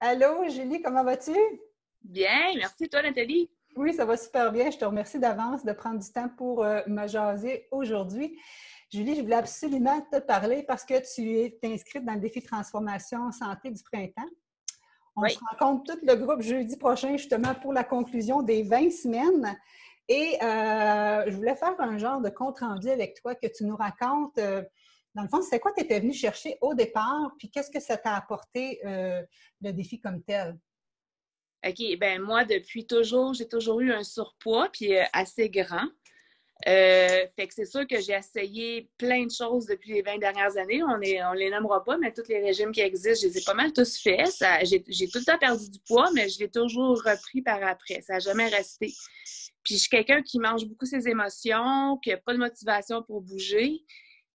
Allô, Julie, comment vas-tu? Bien, merci toi, Nathalie. Oui, ça va super bien. Je te remercie d'avance de prendre du temps pour me jaser aujourd'hui. Julie, je voulais absolument te parler parce que tu es inscrite dans le défi Transformation Santé du printemps. On se Oui. rencontre tout le groupe jeudi prochain justement pour la conclusion des 20 semaines. Et je voulais faire un genre de compte-rendu avec toi que tu nous racontes. Dans le fond, c'est quoi tu étais venue chercher au départ, puis qu'est-ce que ça t'a apporté le défi comme tel? OK, ben moi, depuis toujours, j'ai toujours eu un surpoids, puis assez grand. Fait que c'est sûr que j'ai essayé plein de choses depuis les 20 dernières années. On les nommera pas, mais tous les régimes qui existent, je les ai pas mal tous faits. J'ai tout le temps perdu du poids, mais je l'ai toujours repris par après. Ça n'a jamais resté. Puis je suis quelqu'un qui mange beaucoup ses émotions, qui n'a pas de motivation pour bouger.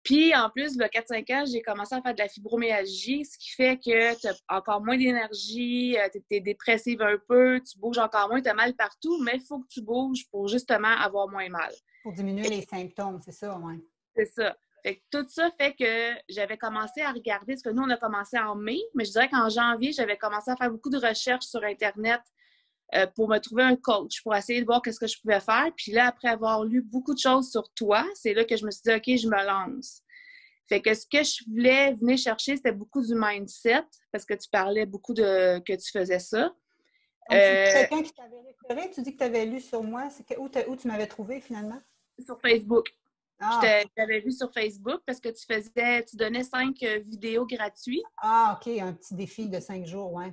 Puis, en plus, il y a 4-5 ans, j'ai commencé à faire de la fibromyalgie, ce qui fait que tu as encore moins d'énergie, tu es dépressive un peu, tu bouges encore moins, tu as mal partout, mais il faut que tu bouges pour justement avoir moins mal. Pour diminuer les symptômes, c'est ça, oui. C'est ça. Fait que tout ça fait que j'avais commencé à regarder, parce que nous, on a commencé en mai, mais je dirais qu'en janvier, j'avais commencé à faire beaucoup de recherches sur Internet pour me trouver un coach, pour essayer de voir qu'est-ce que je pouvais faire. Puis là, après avoir lu beaucoup de choses sur toi, c'est là que je me suis dit, OK, je me lance. Fait que ce que je voulais venir chercher, c'était beaucoup du mindset, parce que tu parlais beaucoup de que tu faisais ça. Donc, c'est quelqu'un qui t'avait référé, tu dis que tu avais lu sur moi. Où tu m'avais trouvé finalement? Sur Facebook. Je Ah, OK. t'avais vu sur Facebook parce que tu donnais 5 vidéos gratuites. Ah, OK, un petit défi de 5 jours, oui.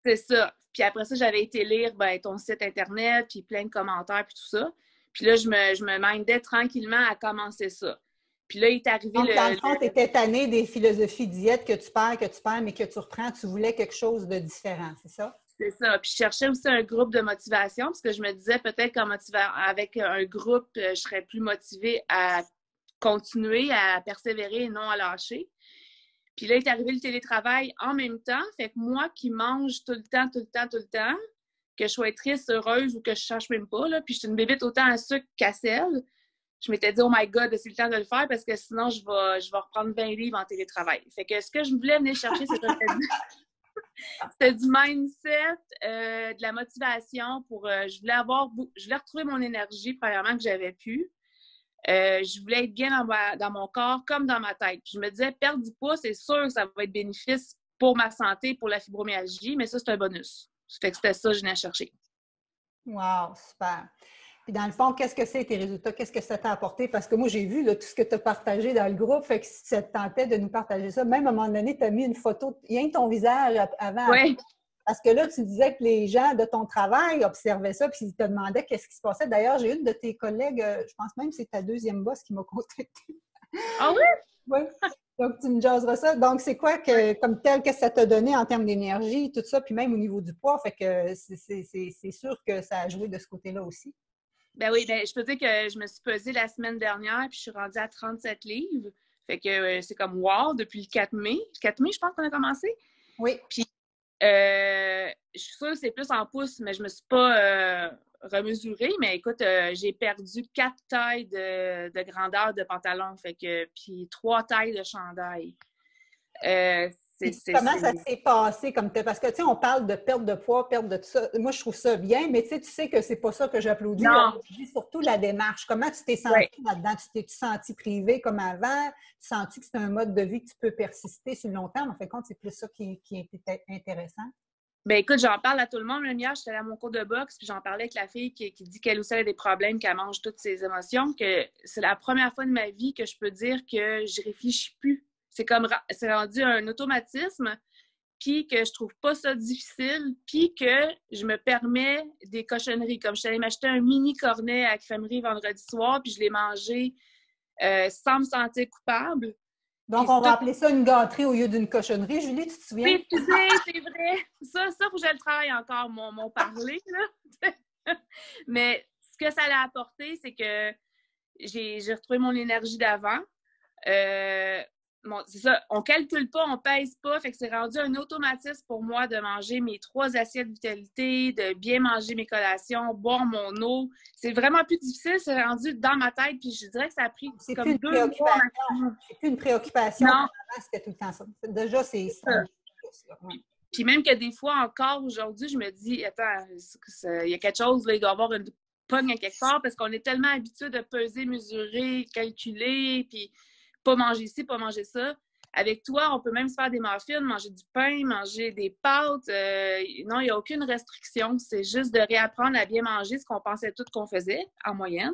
C'est ça. Puis après ça, j'avais été lire ton site Internet, puis plein de commentaires, puis tout ça. Puis là, je me mindais tranquillement à commencer ça. Puis là, il est arrivé Donc, dans le fond, tu étais tannée des philosophies diète que tu perds, mais que tu reprends. Tu voulais quelque chose de différent, c'est ça? C'est ça. Puis je cherchais aussi un groupe de motivation parce que je me disais peut-être avec un groupe, je serais plus motivée à continuer, à persévérer et non à lâcher. Puis là, est arrivé le télétravail en même temps. Fait que moi qui mange tout le temps, tout le temps, tout le temps, que je sois triste, heureuse ou que je cherche même pas, là, puis je suis une bébête autant à sucre qu'à sel, je m'étais dit, oh my God, c'est le temps de le faire parce que sinon, je vais reprendre 20 livres en télétravail. Fait que ce que je voulais venir chercher, c'était du mindset, de la motivation pour. Je voulais retrouver mon énergie, premièrement, que j'avais pu. Je voulais être bien dans mon corps comme dans ma tête. Puis je me disais, perdre du poids, c'est sûr que ça va être bénéfice pour ma santé, pour la fibromyalgie, mais ça, c'est un bonus. Ça fait que c'était ça que je venais chercher. Wow, super. Puis dans le fond, qu'est-ce que c'est tes résultats? Qu'est-ce que ça t'a apporté? Parce que moi, j'ai vu là, tout ce que tu as partagé dans le groupe. Fait que si ça te tentait de nous partager ça, même à un moment donné, tu as mis une photo, rien que ton visage avant. Oui. Parce que là, tu disais que les gens de ton travail observaient ça, puis ils te demandaient qu'est-ce qui se passait. D'ailleurs, j'ai une de tes collègues, je pense même que c'est ta deuxième boss qui m'a contactée. Ah oui? Oui. Donc, tu me jaseras ça. Donc, c'est quoi comme tel, qu'est-ce que ça t'a donné en termes d'énergie, tout ça, puis même au niveau du poids? Fait que c'est sûr que ça a joué de ce côté-là aussi. Ben oui, je peux dire que je me suis pesée la semaine dernière, puis je suis rendue à 37 livres. Fait que c'est comme wow, depuis le 4 mai. Le 4 mai, je pense qu'on a commencé. Oui. Puis je suis sûre que c'est plus en pouces, mais je me suis pas remesurée. Mais écoute, j'ai perdu 4 tailles de grandeur de pantalon, fait que puis 3 tailles de chandail. Comment ça s'est passé comme parce que tu sais, on parle de perte de poids, perte de tout ça. Moi, je trouve ça bien, mais tu sais que c'est pas ça que j'applaudis. J'applaudis surtout la démarche. Comment tu t'es sentie là-dedans? Tu t'es sentie privée comme avant? Tu sens-tu que c'est un mode de vie que tu peux persister sur le long terme? En fait, compte, c'est plus ça qui est peut-être intéressant. Ben écoute, j'en parle à tout le monde. Hier, j'étais à mon cours de boxe, puis j'en parlais avec la fille qui dit qu'elle aussi a des problèmes, qu'elle mange toutes ses émotions, que c'est la première fois de ma vie que je peux dire que je réfléchis plus. C'est rendu un automatisme, puis que je trouve pas ça difficile, puis que je me permets des cochonneries. Comme je suis allée m'acheter un mini cornet à crèmerie vendredi soir, puis je l'ai mangé sans me sentir coupable. Donc, on va appeler ça une gâterie au lieu d'une cochonnerie. Julie, tu te souviens? Oui, excusez, c'est vrai. Ça, faut que je le travaille encore, mon parler, là. Mais ce que ça a apporté, c'est que j'ai retrouvé mon énergie d'avant. C'est ça, on calcule pas, on pèse pas, fait que c'est rendu un automatisme pour moi de manger mes 3 assiettes de vitalité, de bien manger mes collations, boire mon eau. C'est vraiment plus difficile, c'est rendu dans ma tête, puis je dirais que ça a pris comme 2 mois maximum. C'est plus une préoccupation. Non. Avant, c'était tout le temps ça. Déjà, c'est ça. Puis même que des fois, encore aujourd'hui, je me dis, attends, il y a quelque chose, là, il doit y avoir une pogne à quelque part parce qu'on est tellement habitué de peser, mesurer, calculer, puis pas manger ci, pas manger ça. Avec toi, on peut même se faire des muffins, manger du pain, manger des pâtes. Non, il n'y a aucune restriction. C'est juste de réapprendre à bien manger ce qu'on pensait tout qu'on faisait, en moyenne.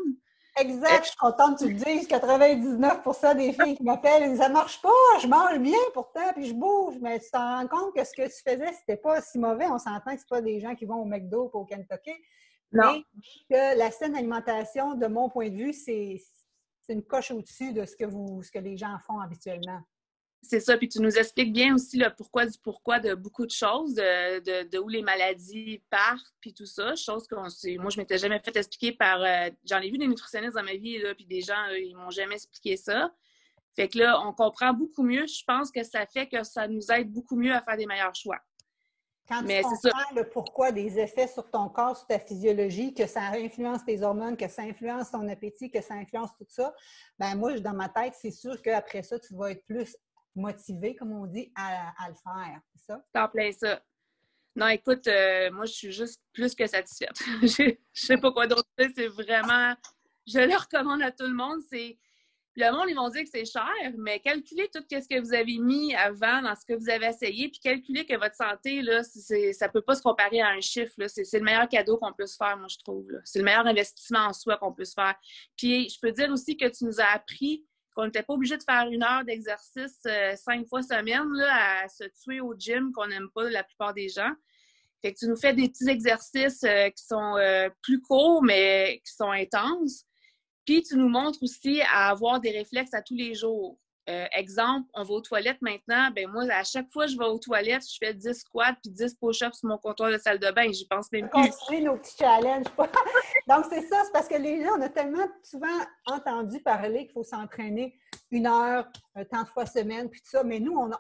Exact, je suis contente que tu le dises. 99% des filles qui m'appellent, elles disent, ça marche pas, je mange bien pourtant, puis je bouge. Mais tu t'en rends compte que ce que tu faisais, c'était pas si mauvais. On s'entend que c'est pas des gens qui vont au McDo ou au Kentucky. Non. Mais que la saine alimentation, de mon point de vue, c'est une coche au-dessus de ce que les gens font habituellement. C'est ça, puis tu nous expliques bien aussi le pourquoi du pourquoi de beaucoup de choses, de où les maladies partent, puis tout ça, chose que moi, je m'étais jamais fait expliquer par... j'en ai vu des nutritionnistes dans ma vie, là, puis des gens, ils m'ont jamais expliqué ça. Fait que là, on comprend beaucoup mieux. Je pense que ça fait que ça nous aide beaucoup mieux à faire des meilleurs choix. Quand Mais tu comprends le pourquoi des effets sur ton corps, sur ta physiologie, que ça influence tes hormones, que ça influence ton appétit, que ça influence tout ça, ben moi, dans ma tête, c'est sûr qu'après ça, tu vas être plus motivé, comme on dit, à le faire. C'est ça? t'en plein ça. Non, écoute, moi, je suis juste plus que satisfaite. Je sais pas quoi d'autre dire. C'est vraiment... Je le recommande à tout le monde. Le monde, ils vont dire que c'est cher, mais calculez tout ce que vous avez mis avant dans ce que vous avez essayé, puis calculez que votre santé, là, ça peut pas se comparer à un chiffre. C'est le meilleur cadeau qu'on peut se faire, moi, je trouve. C'est le meilleur investissement en soi qu'on peut se faire. Puis, je peux dire aussi que tu nous as appris qu'on n'était pas obligé de faire 1 heure d'exercice 5 fois semaine là, à se tuer au gym, qu'on n'aime pas la plupart des gens. Fait que tu nous fais des petits exercices qui sont plus courts, mais qui sont intenses. Puis, tu nous montres aussi à avoir des réflexes à tous les jours. Exemple, on va aux toilettes maintenant. Ben moi, à chaque fois que je vais aux toilettes, je fais 10 squats puis 10 push-ups sur mon comptoir de salle de bain. J'y pense même plus. Continuer nos petits challenges. Donc, c'est ça, c'est parce que les gens, on a tellement souvent entendu parler qu'il faut s'entraîner 1 heure, tant de fois semaine, puis tout ça. Mais nous,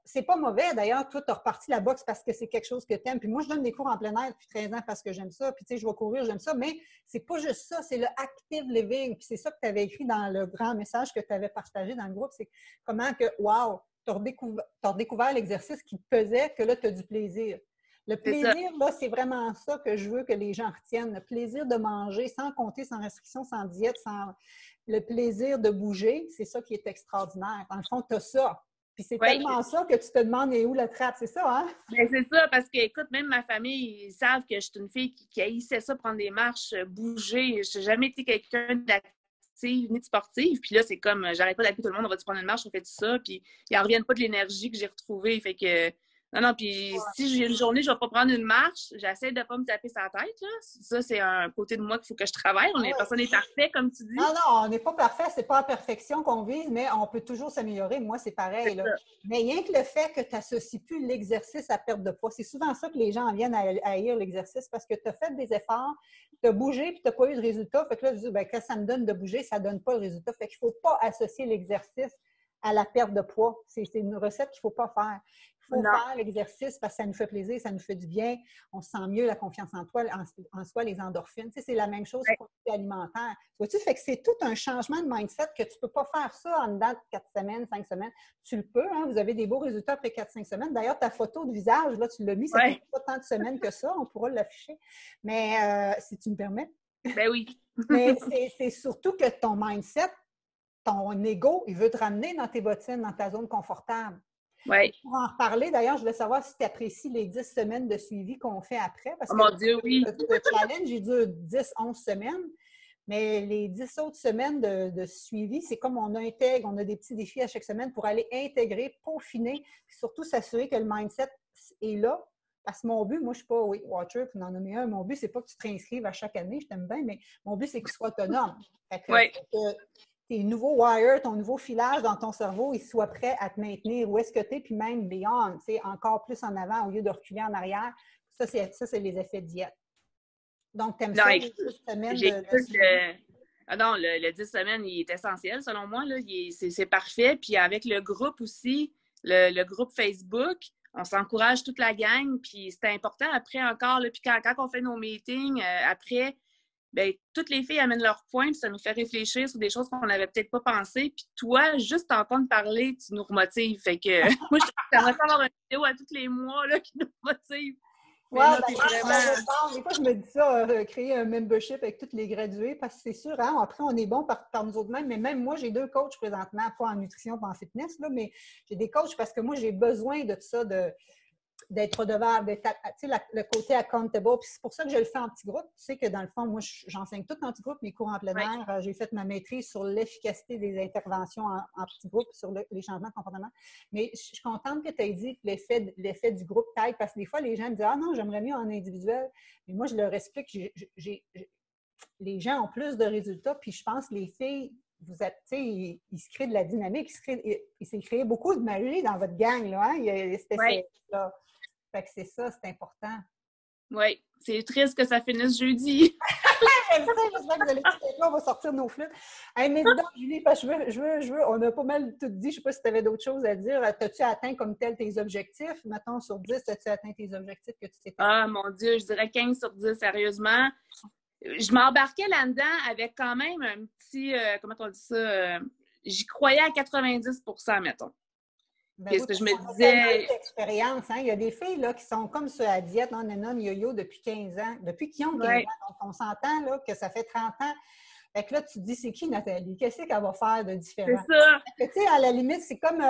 c'est pas mauvais. D'ailleurs, toi, tu as reparti la boxe parce que c'est quelque chose que tu aimes. Puis moi, je donne des cours en plein air depuis 13 ans parce que j'aime ça. Puis tu sais, je vais courir, j'aime ça. Mais c'est pas juste ça, c'est le active living. Puis c'est ça que tu avais écrit dans le grand message que tu avais partagé dans le groupe. C'est comment que, wow, tu as redécouvert l'exercice qui te pesait, que là, tu as du plaisir. Le plaisir, là, c'est vraiment ça que je veux que les gens retiennent. Le plaisir de manger sans compter, sans restriction, sans diète, sans le plaisir de bouger, c'est ça qui est extraordinaire. Dans le fond, tu as ça. Puis c'est tellement ça que tu te demandes où la trappe, c'est ça, hein? Bien, c'est ça, parce que, écoute, même ma famille, ils savent que je suis une fille qui haïssait ça, prendre des marches, bouger. Je n'ai jamais été quelqu'un d'active ni de sportive. Puis là, c'est comme, j'arrête pas d'appeler tout le monde, on va-tu prendre une marche, on fait tout ça. Puis ils n'en reviennent pas de l'énergie que j'ai retrouvée. Fait que, non, puis si j'ai une journée, je ne vais pas prendre une marche, j'essaie de ne pas me taper sa tête, là. Ça, c'est un côté de moi qu'il faut que je travaille. Personne n'est parfait, comme tu dis. Non, on n'est pas parfait, c'est pas la perfection qu'on vise, mais on peut toujours s'améliorer. Moi, c'est pareil, là. Mais rien que le fait que tu n'associes plus l'exercice à perte de poids, c'est souvent ça que les gens viennent à haïr l'exercice parce que tu as fait des efforts, tu as bougé, puis tu n'as pas eu de résultat. Fait que là, je dis, quand ça me donne de bouger, ça ne donne pas le résultat. Fait qu'il ne faut pas associer l'exercice à la perte de poids. C'est une recette qu'il ne faut pas faire. Il faut faire l'exercice parce que ça nous fait plaisir, ça nous fait du bien, on se sent mieux, la confiance en soi, les endorphines. Tu sais, c'est la même chose pour l'alimentaire. Vois-tu, fait que c'est tout un changement de mindset que tu ne peux pas faire ça en dedans de 4 semaines, 5 semaines. Tu le peux, hein? Vous avez des beaux résultats après 4-5 semaines. D'ailleurs, ta photo de visage, là, tu l'as mis, ça fait pas tant de semaines que ça, on pourra l'afficher. Mais si tu me permets. Ben oui. Mais c'est surtout que ton mindset, ton ego, il veut te ramener dans tes bottines, dans ta zone confortable. Oui. Pour en reparler, d'ailleurs, je voulais savoir si tu apprécies les 10 semaines de suivi qu'on fait après. Parce oh que mon Dieu, oui. Le challenge, il dure 10-11 semaines. Mais les 10 autres semaines de suivi, c'est comme on intègre, on a des petits défis à chaque semaine pour aller intégrer, peaufiner, puis surtout s'assurer que le mindset est là. Parce que mon but, moi, je ne suis pas Weight Watcher pour en nommer un. Mon but, ce n'est pas que tu te réinscrives à chaque année, je t'aime bien, mais mon but, c'est qu'il soit autonome. Fait que tes nouveaux wires, ton nouveau filage dans ton cerveau, il soit prêt à te maintenir où est-ce que tu es, puis même beyond, encore plus en avant au lieu de reculer en arrière. Ça, c'est les effets de diète. Donc, tu aimes ça, les 10 semaines non, le 10 semaines, il est essentiel, selon moi. C'est parfait. Puis avec le groupe aussi, le groupe Facebook, on s'encourage toute la gang. Puis c'est important après encore. Là, puis quand on fait nos meetings, après, bien, toutes les filles amènent leurs points, puis ça nous fait réfléchir sur des choses qu'on n'avait peut-être pas pensé. Puis toi, juste t'entendre parler, tu nous remotives. Fait que moi, j'aimerais avoir une vidéo à tous les mois là, qui nous motive. Ouais, ben, vraiment... Des fois, je me dis ça, créer un membership avec tous les gradués, parce que c'est sûr, hein, après, on est bon par nous autres mêmes, mais même moi, j'ai 2 coachs présentement, pas en nutrition, pas en fitness, là, mais j'ai des coachs parce que moi, j'ai besoin de ça, d'être redevable, le côté accountable. Puis c'est pour ça que je le fais en petit groupe. Tu sais que dans le fond, moi, j'enseigne tout en petit groupe, mes cours en plein air. J'ai fait ma maîtrise sur l'efficacité des interventions en petit groupe, sur les changements de comportement. Mais je suis contente que tu aies dit que l'effet du groupe t'aide, parce que des fois, les gens me disent « Ah non, j'aimerais mieux en individuel. » Mais moi, je leur explique que les gens ont plus de résultats, puis je pense que les filles, vous êtes, tu sais, il se crée de la dynamique, il s'est créé beaucoup de magie dans votre gang, là, hein? Il y a là. Fait que c'est ça, c'est important. Oui, c'est triste que ça finisse jeudi. J'aime ça, j'espère que vous allez là, on va sortir nos flûtes. Hey, mais dis donc, Julie, parce que je veux, on a pas mal tout dit, je ne sais pas si tu avais d'autres choses à dire. As-tu atteint comme tel tes objectifs? Mettons, sur 10, as-tu atteint tes objectifs que tu t'es fait? Ah, mon Dieu, je dirais 15 sur 10, sérieusement. Je m'embarquais là-dedans avec quand même un petit, comment on dit ça, j'y croyais à 90 %, mettons. Ben oui, que je me disais... l'expérience, hein? Il y a des filles là, qui sont comme sur la diète non yo-yo depuis 15 ans, depuis qu'ils ont 15 ans. Donc, on s'entend là, que ça fait 30 ans. Fait que là, tu te dis, c'est qui Nathalie? Qu'est-ce qu'elle va faire de différent? C'est ça! Tu sais, à la limite, c'est comme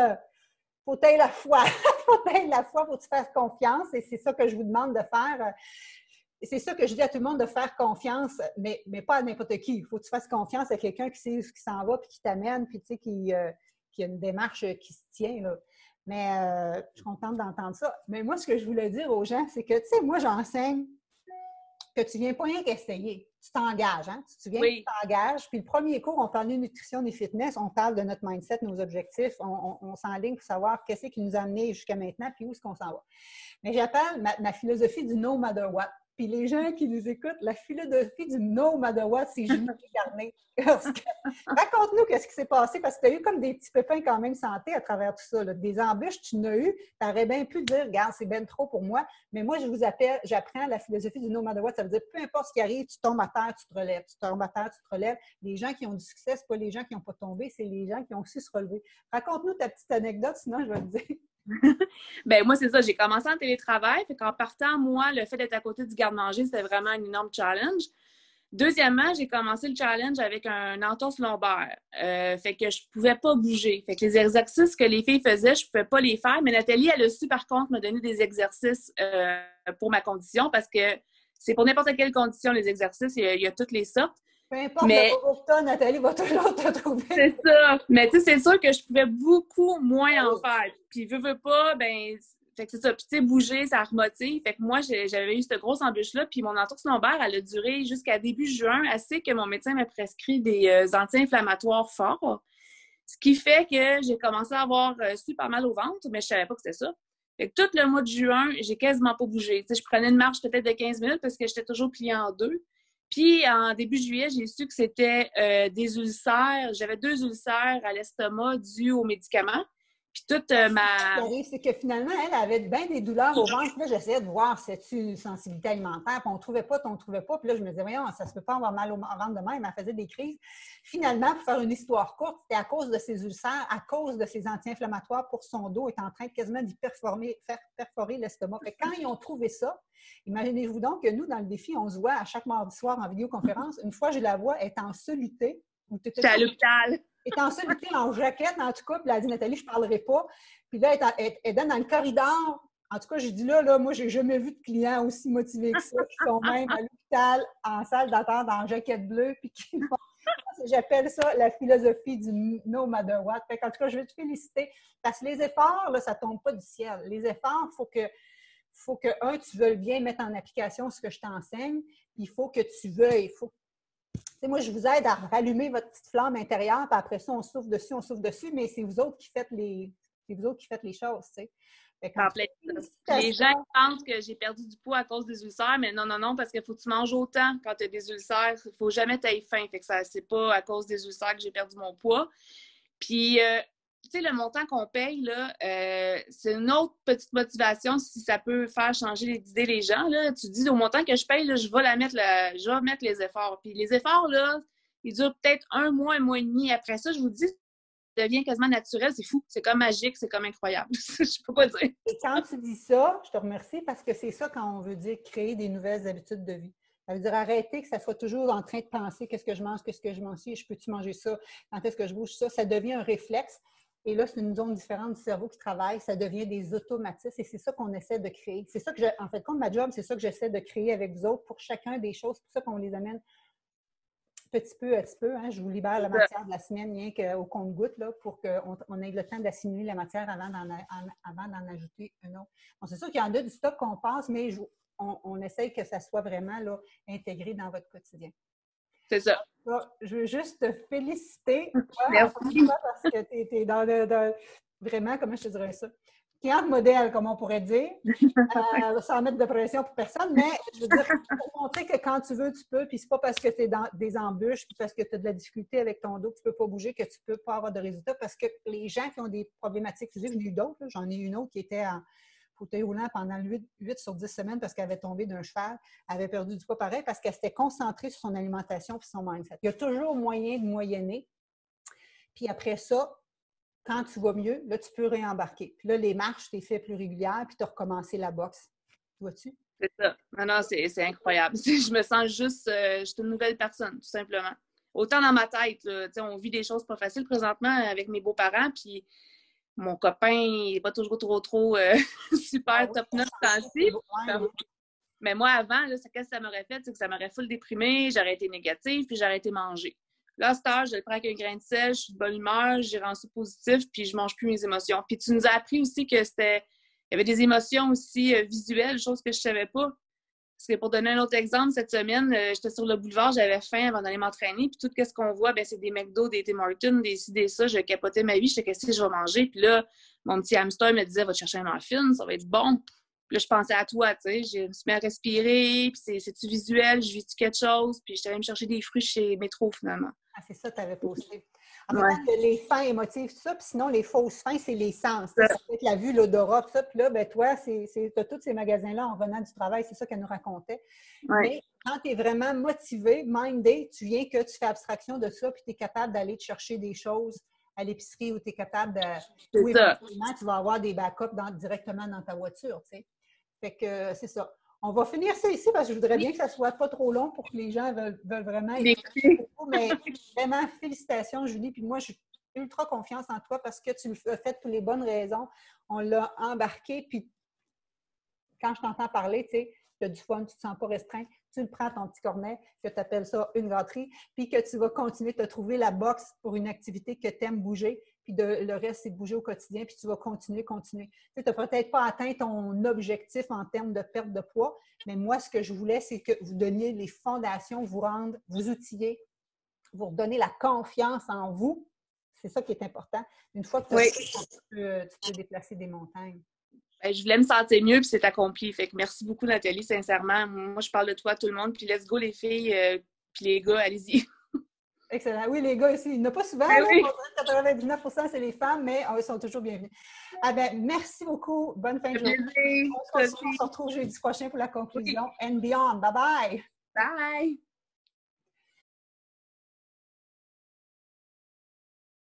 faut t'aider la foi. Faut t'aider la foi, faut que tu fasses confiance. Et c'est ça que je vous demande de faire. Et c'est ça que je dis à tout le monde, de faire confiance, mais pas à n'importe qui. Il faut que tu fasses confiance à quelqu'un qui sait où qui s'en va, puis qui t'amène, puis tu sais, qui a une démarche qui se tient, là. Mais je suis contente d'entendre ça. Mais moi, ce que je voulais dire aux gens, c'est que, tu sais, moi, j'enseigne que tu ne viens pas rien qu'essayer. Tu t'engages, hein? Tu viens, tu t'engages. Puis le premier cours, on parle de nutrition et fitness, on parle de notre mindset, nos objectifs, on s'enligne pour savoir qu'est-ce qui nous a amenés jusqu'à maintenant, puis où est-ce qu'on s'en va. Mais j'appelle ma philosophie du no matter what. Puis les gens qui nous écoutent, la philosophie du no matter what, c'est Julie Garnier. Raconte-nous qu'est-ce qui s'est passé, parce que tu as eu comme des petits pépins quand même santé à travers tout ça. Là. Des embûches, tu n'as eu. Tu aurais bien pu dire, regarde, c'est bien trop pour moi. Mais moi, j'apprends la philosophie du no matter what. Ça veut dire, peu importe ce qui arrive, tu tombes à terre, tu te relèves. Tu tombes à terre, tu te relèves. Les gens qui ont du succès, ce pas les gens qui n'ont pas tombé, c'est les gens qui ont su se relever. Raconte-nous ta petite anecdote, sinon je vais te dire. Ben moi, c'est ça. J'ai commencé en télétravail. Fait qu'en partant, moi, le fait d'être à côté du garde-manger, c'était vraiment un énorme challenge. Deuxièmement, j'ai commencé le challenge avec un entorse lombaire. Fait que je pouvais pas bouger. Fait que les exercices que les filles faisaient, je pouvais pas les faire. Mais Nathalie, elle a su, par contre, me donner des exercices pour ma condition, parce que c'est pour n'importe quelle condition, les exercices. Il y a toutes les sortes. Peu importe le groupe que Nathalie va toujours te trouver. C'est ça. Mais tu sais, c'est sûr que je pouvais beaucoup moins en faire. Puis veux pas, ben... Fait que c'est ça. Puis tu sais, bouger, ça remotive. Fait que moi, j'avais eu cette grosse embûche-là. Puis mon entorse lombaire, elle a duré jusqu'à début juin, assez que mon médecin m'a prescrit des anti-inflammatoires forts. Ce qui fait que j'ai commencé à avoir super mal au ventre, mais je savais pas que c'était ça. Fait que tout le mois de juin, j'ai quasiment pas bougé. Tu sais, je prenais une marche peut-être de 15 minutes parce que j'étais toujours pliée en deux. Puis, en début juillet, j'ai su que c'était des ulcères. J'avais 2 ulcères à l'estomac dus aux médicaments. Puis toute ma... C'est que finalement, elle avait bien des douleurs au ventre. Là, j'essayais de voir si c'était une sensibilité alimentaire. Puis on ne trouvait pas, on ne trouvait pas. Puis là, je me disais, voyons, ça ne se peut pas avoir mal au ventre de même. Elle faisait des crises. Finalement, pour faire une histoire courte, c'était à cause de ses ulcères, à cause de ses anti-inflammatoires pour son dos, est en train quasiment d'y faire perforer l'estomac. Fait que quand ils ont trouvé ça, imaginez-vous donc que nous, dans le défi, on se voit à chaque mardi soir en vidéoconférence. Une fois, je la vois, elle est en soluté. J'étais à l'hôpital. Elle est en soluté, en jaquette, en tout cas. Puis elle a dit, Nathalie, je ne parlerai pas. Puis là, elle est dans le corridor. En tout cas, j'ai dit là, moi, j'ai jamais vu de clients aussi motivés que ça, qui sont même à l'hôpital, en salle d'attente, en jaquette bleue, puis qui font... J'appelle ça la philosophie du no matter what. Fait en tout cas, je veux te féliciter. Parce que les efforts, là, ça ne tombe pas du ciel. Les efforts, il faut que, tu veuilles bien mettre en application ce que je t'enseigne. Puis il faut que tu veuilles. Moi, je vous aide à rallumer votre petite flamme intérieure, puis après ça, on souffle dessus, mais c'est vous autres qui faites les choses, tu sais. Les gens pensent que j'ai perdu du poids à cause des ulcères, mais non, parce qu'il faut que tu manges autant quand tu as des ulcères. Il ne faut jamais t'ailler faim. Fait que c'est pas à cause des ulcères que j'ai perdu mon poids. Puis, sais, le montant qu'on paye, là, c'est une autre petite motivation si ça peut faire changer d'idée les gens. Là. Tu dis, au montant que je paye, là, je vais mettre les efforts. Puis les efforts, là, ils durent peut-être un mois et demi. Après ça, je vous dis, ça devient quasiment naturel. C'est fou. C'est comme magique, c'est comme incroyable. Je peux pas dire. Et quand tu dis ça, je te remercie parce que c'est ça quand on veut dire créer des nouvelles habitudes de vie. Ça veut dire arrêter que ça soit toujours en train de penser qu'est-ce que je mange, je peux-tu manger ça, quand est-ce que je bouge ça. Ça devient un réflexe. Et là, c'est une zone différente du cerveau qui travaille. Ça devient des automatismes et c'est ça qu'on essaie de créer. C'est ça que, en fait, comme ma job, c'est ça que j'essaie de créer avec vous autres pour chacun des choses. C'est pour ça qu'on les amène petit peu à petit peu. Hein. Je vous libère la matière de la semaine rien qu'au compte-gouttes pour qu'on ait le temps d'assimiler la matière avant d'en ajouter une autre. Bon, c'est sûr qu'il y en a du stock qu'on passe, mais on essaye que ça soit vraiment là, intégré dans votre quotidien. C'est ça. Je veux juste te féliciter. Merci. Parce que tu es dans vraiment, comment je te dirais ça? Cliente modèle, comme on pourrait dire, sans mettre de pression pour personne, mais je veux dire, pour montrer que quand tu veux, tu peux, puis c'est pas parce que tu es dans des embûches, puis parce que tu as de la difficulté avec ton dos, que tu peux pas bouger, que tu peux pas avoir de résultats, parce que les gens qui ont des problématiques physiques, j'en ai eu d'autres, j'en ai eu une autre qui était en fauteuil roulant pendant 8 sur 10 semaines parce qu'elle avait tombé d'un cheval, elle avait perdu du poids pareil parce qu'elle s'était concentrée sur son alimentation et son mindset. Il y a toujours moyen de moyenner, puis après ça, quand tu vas mieux, là, tu peux réembarquer. Puis là, les marches, tu les fais plus régulières, puis tu as recommencé la boxe. Vois-tu? C'est ça. Non, c'est incroyable. Je me sens juste, je suis une nouvelle personne, tout simplement. Autant dans ma tête, là, on vit des choses pas faciles présentement avec mes beaux-parents, puis mon copain, il n'est pas toujours trop super top-notch temps-ci. Mais moi, avant, là, qu'est-ce que ça m'aurait fait? C'est que ça m'aurait full déprimé, j'aurais été négative, puis j'aurais été manger. Là, à cette heure, je le prends avec un grain de sel, je suis de bonne humeur, j'ai rendu positif, puis je mange plus mes émotions. Puis tu nous as appris aussi que il y avait des émotions aussi visuelles, choses que je savais pas. Parce que pour donner un autre exemple, cette semaine, j'étais sur le boulevard, j'avais faim avant d'aller m'entraîner, puis tout ce qu'on voit, ben, c'est des McDo, des Tim Hortons, des ci, des ça. Je capotais ma vie, je sais qu'est-ce que je vais manger. Puis là, mon petit hamster me disait, va te chercher un muffin, ça va être bon. Puis là, je pensais à toi, tu sais. Je me suis mis à respirer, puis c'est-tu visuel, je vis-tu quelque chose, puis j'étais allée me chercher des fruits chez Métro, finalement. Ah, c'est ça que tu avais posté. En fait, les fins émotives, tout ça, puis sinon, les fausses fins, c'est les sens. C'est peut-être la vue, l'odorat, tout ça. Puis là, ben, toi, tu as tous ces magasins-là en revenant du travail, c'est ça qu'elle nous racontait. Ouais. Mais quand tu es vraiment motivé, mindé, tu viens que tu fais abstraction de ça, puis tu es capable d'aller te chercher des choses à l'épicerie où tu es capable de. Oui, effectivement, tu vas avoir des backups directement dans ta voiture, tu sais. Fait que c'est ça. On va finir ça ici parce que je voudrais bien que ça ne soit pas trop long pour que les gens veulent vraiment écouter. Mais vraiment, félicitations, Julie. Puis moi, j'ai ultra confiance en toi parce que tu le fais pour les bonnes raisons. On l'a embarqué. Puis quand je t'entends parler, tu sais, tu as du fun, tu ne te sens pas restreint. Tu le prends ton petit cornet, que tu appelles ça une gâterie, puis que tu vas continuer de te trouver la boxe pour une activité que tu aimes bouger. Puis le reste, c'est de bouger au quotidien, puis tu vas continuer. Tu n'as peut-être pas atteint ton objectif en termes de perte de poids, mais moi, ce que je voulais, c'est que vous donniez les fondations, vous outiller, vous redonner la confiance en vous. C'est ça qui est important. Une fois que tu peux déplacer des montagnes. Ben, je voulais me sentir mieux, puis c'est accompli. Fait que merci beaucoup, Nathalie, sincèrement. Moi, je parle de toi à tout le monde, puis let's go, les filles, puis les gars, allez-y. Excellent. Oui, les gars aussi. Il n'y en a pas souvent. Ben oui. 99% c'est les femmes, mais ils sont toujours bienvenus. Ah ben, merci beaucoup. Bonne fin de journée. On se retrouve jeudi prochain pour la conclusion. And beyond. Bye-bye. Bye.